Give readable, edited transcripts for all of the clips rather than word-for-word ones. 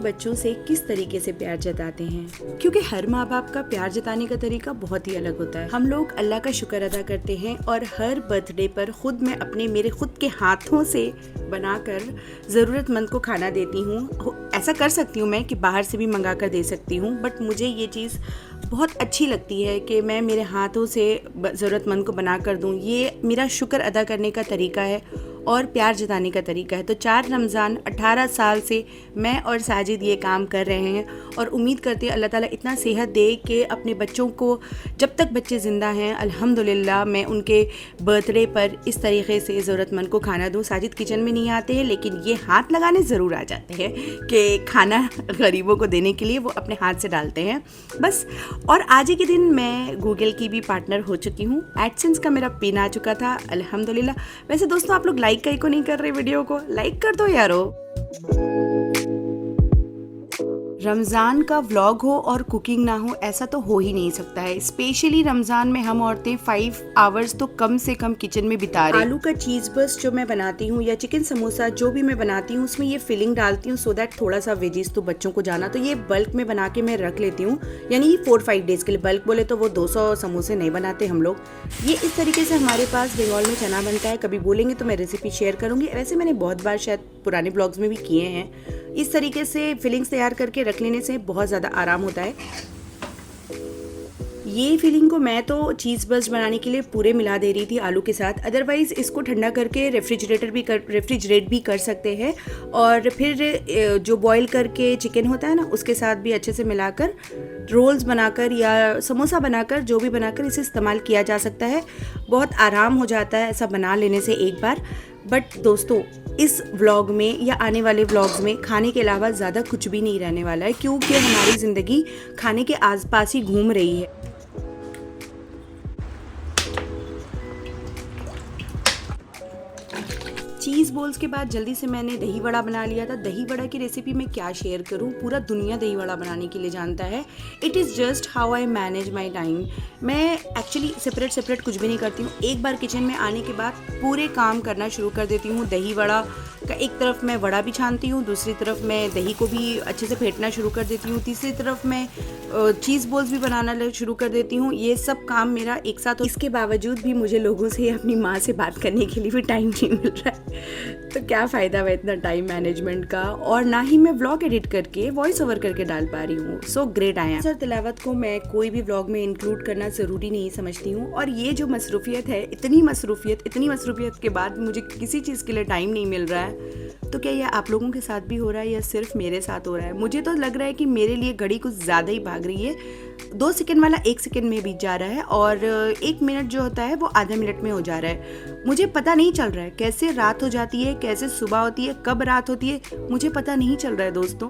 बच्चों से किस तरीके से प्यार जताते हैं, क्योंकि हर माँ बाप का प्यार जताने का तरीका बहुत ही अलग होता है। हम लोग अल्लाह का शुक्र अदा करते हैं और हर बर्थडे पर खुद मैं मेरे खुद के हाथों से बनाकर ज़रूरतमंद को खाना देती हूँ। ऐसा कर सकती हूँ मैं कि बाहर से भी मंगा कर दे सकती हूँ, बट मुझे ये चीज़ बहुत अच्छी लगती है कि मैं मेरे हाथों से ज़रूरतमंद को बना कर दूँ। ये मेरा शुक्र अदा करने का तरीका है और प्यार जताने का तरीका है। तो 4 रमज़ान 18 साल से मैं और साजिद ये काम कर रहे हैं और उम्मीद करते हैं अल्लाह ताला इतना सेहत दे कि अपने बच्चों को, जब तक बच्चे ज़िंदा हैं अल्हम्दुलिल्लाह, मैं उनके बर्थडे पर इस तरीके से ज़रूरतमंद को खाना दूँ। साजिद किचन में नहीं आते हैं, लेकिन ये हाथ लगाने ज़रूर आ जाते हैं कि खाना गरीबों को देने के लिए वो अपने हाथ से डालते हैं बस। और आज ही के दिन मैं गूगल की भी पार्टनर हो चुकी हूँ। एडसेंस का मेरा पिन आ चुका था अल्हम्दुलिल्लाह। वैसे दोस्तों, आप लोग लाइक कहीं को नहीं कर रहे, वीडियो को लाइक कर दो यारो। रमज़ान का व्लॉग हो और कुकिंग ना हो, ऐसा तो हो ही नहीं सकता है। स्पेशली रमज़ान में हम औरतें 5 आवर्स तो कम से कम किचन में बिता रहे हैं। आलू का चीज़ बर्स्ट जो मैं बनाती हूँ या चिकन समोसा जो भी मैं बनाती हूँ, उसमें ये फिलिंग डालती हूँ सो दैट थोड़ा सा वेजिस तो बच्चों को जाना। तो ये बल्क में बना के मैं रख लेती हूँ, यानी 4-5 डेज़ के लिए। बल्क बोले तो वो 200 समोसे नहीं बनाते हम लोग। ये इस तरीके से हमारे पास बंगाल में चना बनता है। कभी बोलेंगे तो मैं रेसिपी शेयर करूँगी। वैसे मैंने बहुत बार शायद पुराने ब्लॉग्स में भी किए हैं। इस तरीके से फिलिंग्स तैयार करके रख लेने से बहुत ज़्यादा आराम होता है। ये फिलिंग को मैं तो चीज़ बर्स्ट बनाने के लिए पूरे मिला दे रही थी आलू के साथ। अदरवाइज़ इसको ठंडा करके रेफ्रिजरेट भी कर सकते हैं और फिर जो बॉईल करके चिकन होता है ना, उसके साथ भी अच्छे से मिलाकर रोल्स बनाकर या समोसा बनाकर, जो भी बनाकर इसे इस्तेमाल किया जा सकता है। बहुत आराम हो जाता है ऐसा बना लेने से एक बार। बट दोस्तों, इस व्लॉग में या आने वाले व्लॉग्स में खाने के अलावा ज़्यादा कुछ भी नहीं रहने वाला है, क्योंकि हमारी ज़िंदगी खाने के आसपास ही घूम रही है। चीज़ बॉल्स के बाद जल्दी से मैंने दही वड़ा बना लिया था। दही वड़ा की रेसिपी मैं क्या शेयर करूं, पूरा दुनिया दही वड़ा बनाने के लिए जानता है। It is just how I manage my time. मैं एक्चुअली सेपरेट कुछ भी नहीं करती हूँ। एक बार किचन में आने के बाद पूरे काम करना शुरू कर देती हूँ। दही वड़ा का एक तरफ मैं वड़ा भी छानती हूँ, दूसरी तरफ मैं दही को भी अच्छे से फेंटना शुरू कर देती हूँ, तीसरी तरफ मैं चीज़ बॉल्स भी बनाना शुरू कर देती हूँ। ये सब काम मेरा एक साथ। इसके बावजूद भी मुझे लोगों से, अपनी माँ से बात करने के लिए भी टाइम नहीं मिल रहा है। तो क्या फ़ायदा है इतना टाइम मैनेजमेंट का, और ना ही मैं व्लॉग एडिट करके वॉइस ओवर करके डाल पा रही हूँ। So great I am. Sir, तिलावत को मैं कोई भी व्लॉग में इंक्लूड करना ज़रूरी नहीं समझती हूँ। और ये जो मसरूफियत है, इतनी मसरूफियत के बाद मुझे किसी चीज़ के लिए टाइम नहीं मिल रहा है, तो क्या ये आप लोगों के साथ भी हो रहा है या सिर्फ मेरे साथ हो रहा है? मुझे तो लग रहा है कि मेरे लिए घड़ी कुछ ज़्यादा ही भाग रही है। 2 सेकंड वाला 1 सेकंड में बीत जा रहा है और 1 मिनट जो होता है वो आधा मिनट में हो जा रहा है। मुझे पता नहीं चल रहा है कैसे रात हो जाती है, कैसे सुबह होती है, कब रात होती है, मुझे पता नहीं चल रहा है दोस्तों।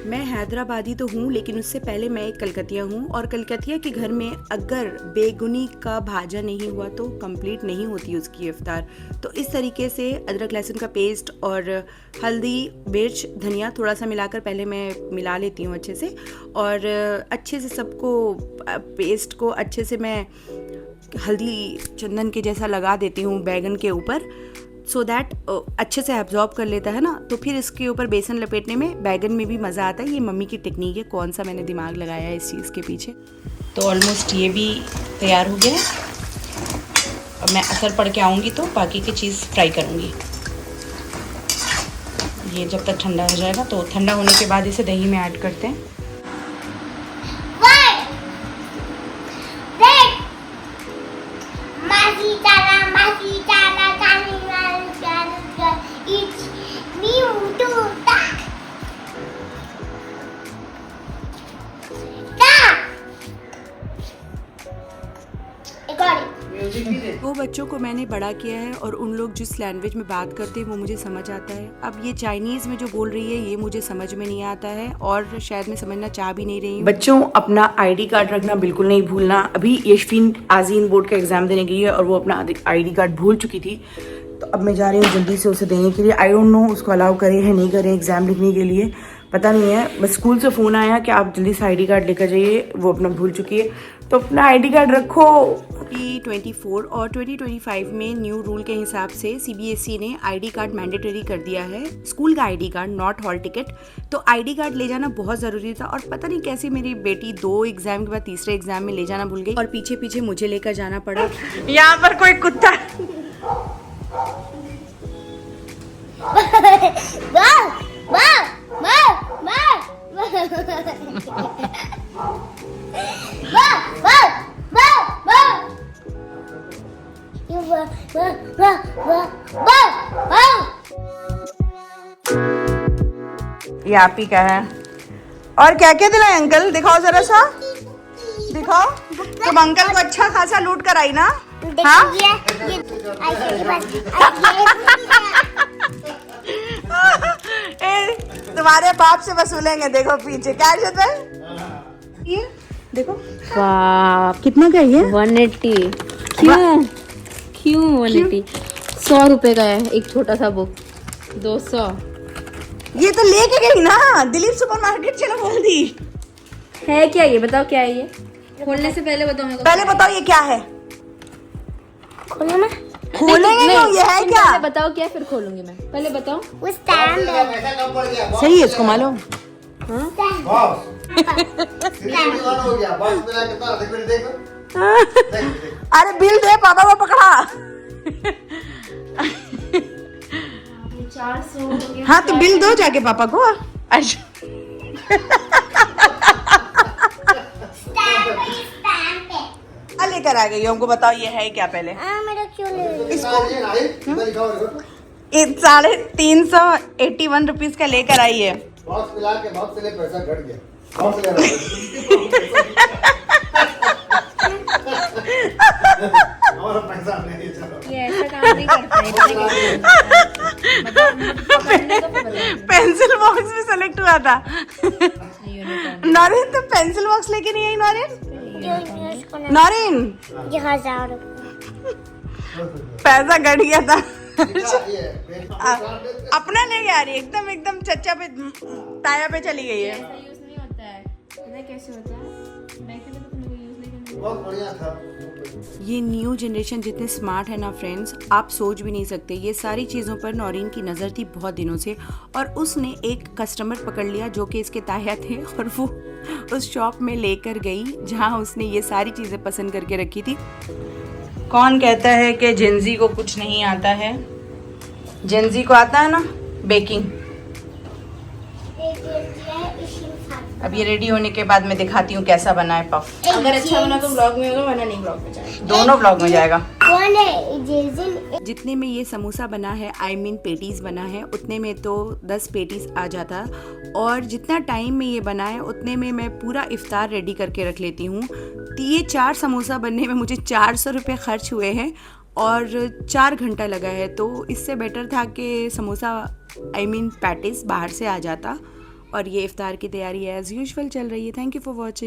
मैं हैदराबादी तो हूँ, लेकिन उससे पहले मैं एक कलकतिया हूँ, और कलकतिया के घर में अगर बेगुनी का भाजा नहीं हुआ तो कंप्लीट नहीं होती उसकी इफ्तार। तो इस तरीके से अदरक लहसुन का पेस्ट और हल्दी, मिर्च, धनिया थोड़ा सा मिलाकर पहले मैं मिला लेती हूँ अच्छे से, और अच्छे से सबको पेस्ट को अच्छे से मैं हल्दी चंदन के जैसा लगा देती हूँ बैगन के ऊपर, सो दैट अच्छे से एब्जॉर्ब कर लेता है ना। तो फिर इसके ऊपर बेसन लपेटने में बैगन में भी मज़ा आता है। ये मम्मी की टेक्निक है, कौन सा मैंने दिमाग लगाया है इस चीज़ के पीछे। तो ऑलमोस्ट ये भी तैयार हो गया है। अब मैं असर पड़ के आऊँगी तो बाकी की चीज़ फ्राई करूँगी। ये जब तक ठंडा हो जाएगा, तो ठंडा होने के बाद इसे दही में ऐड करते हैं। वो बच्चों को मैंने बड़ा किया है और उन लोग जिस लैंग्वेज में बात करते हैं वो मुझे समझ आता है। अब ये चाइनीज़ में जो बोल रही है ये मुझे समझ में नहीं आता है, और शायद मैं समझना चाह भी नहीं रही हूँ। बच्चों, अपना ID कार्ड रखना बिल्कुल नहीं भूलना। अभी यशफीन आज़ीन बोर्ड का एग्ज़ाम देने गई है और वो अपना ID कार्ड भूल चुकी थी, तो अब मैं जा रही हूँ जल्दी से उसे देने के लिए। आई डोंट नो उसको अलाउ करें या नहीं करें एग्ज़ाम लिखने के लिए, पता नहीं है, बस स्कूल से फ़ोन आया कि आप जल्दी से आईडी कार्ड लेकर जाइए, वो अपना भूल चुकी है, तो अपना आईडी कार्ड रखो। 2024 और 2025 में न्यू रूल के हिसाब से सीबीएसई ने आईडी कार्ड मैंडेटरी कर दिया है, स्कूल का ID card, not hall ticket. तो आईडी कार्ड ले जाना बहुत ज़रूरी था और पता नहीं कैसे मेरी बेटी 2 एग्ज़ाम के बाद तीसरे एग्ज़ाम में ले जाना भूल गई और पीछे पीछे मुझे लेकर जाना पड़ा। यहाँ पर कोई कुत्ता ये आप ही का है। और क्या क्या दिलाए अंकल, दिखाओ जरा सा, दिखाओ। तुम अंकल को अच्छा खासा लूट कर आई ना? हाँ? तुम्हारे बाप से वसूलेंगे, देखो पीछे क्या है ये, देखो। वाह, कितना का ये? 180। क्यों 180? 100 रुपए का है एक छोटा सा बुक। 200। ये तो लेके गई ना, दिलीप सुपरमार्केट चलो बोल दी। है क्या ये, बताओ क्या है ये? खोलने से पहले बताओ मेरे को। पहले बताओ ये क्या है? खोलो ना। खोलेंगे क्यों, ये है क्या? पहले बताओ क्या, फिर खोलूंगी मैं। पहले बताओ। वो स्टैंड है। सही है, इसको मालूम। अरे बिल दे, पापा को पकड़ा। 400। हाँ तो बिल दो जाके पापा को। अच्छा लेकर आ गई, हमको बताओ ये है क्या पहले? मेरा क्यों ले? इसको 381 रुपीज का लेकर आई है। बॉक्स मिला के बॉक्स से पैसा घट गया। बॉक्स ले और पैसा नहीं, चलो ये ऐसा काम नहीं करता है। पेंसिल बॉक्स भी सेलेक्ट हुआ था। नौरीन, तुम पेंसिल बॉक्स लेके नहीं आई नौरीन? नौरीन, ये 1000 पैसा घट गया था। ये अपना लेके आ रही है, एकदम एकदम चच्चा पे ताया पे चली गई है। ऐसा यूज नहीं होता है, पता है कैसे होता है? मैं कहता तो तुमको यूज नहीं करना। बहुत बढ़िया था। ये न्यू जनरेशन जितने स्मार्ट है ना फ्रेंड्स, आप सोच भी नहीं सकते। ये सारी चीज़ों पर नौरीन की नज़र थी बहुत दिनों से और उसने एक कस्टमर पकड़ लिया जो कि इसके ताया थे और वो उस शॉप में लेकर गई जहाँ उसने ये सारी चीज़ें पसंद करके रखी थी। कौन कहता है कि जेंजी को कुछ नहीं आता है? जेंजी को आता है ना बेकिंग। अब ये रेडी होने के बाद मैं दिखाती हूँ कैसा बना है पफ। अगर अच्छा बना तो ब्लॉग में होगा, वरना नहीं ब्लॉग में जाएगा। दोनों ब्लॉग में जाएगा। है जितने में ये समोसा बना है, आई मीन पेटीज बना है, उतने में तो 10 पेटीज आ जाता और जितना टाइम में ये बना है उतने में मैं पूरा इफ्तार रेडी करके रख लेती हूँ। तो ये 4 समोसा बनने में मुझे 400 रुपये खर्च हुए हैं और 4 घंटा लगा है। तो इससे बेटर था कि समोसा आई मीन पैटीज बाहर से आ जाता। और ये इफ्तार की तैयारी एज़ यूजुअल चल रही है। Thank you for watching.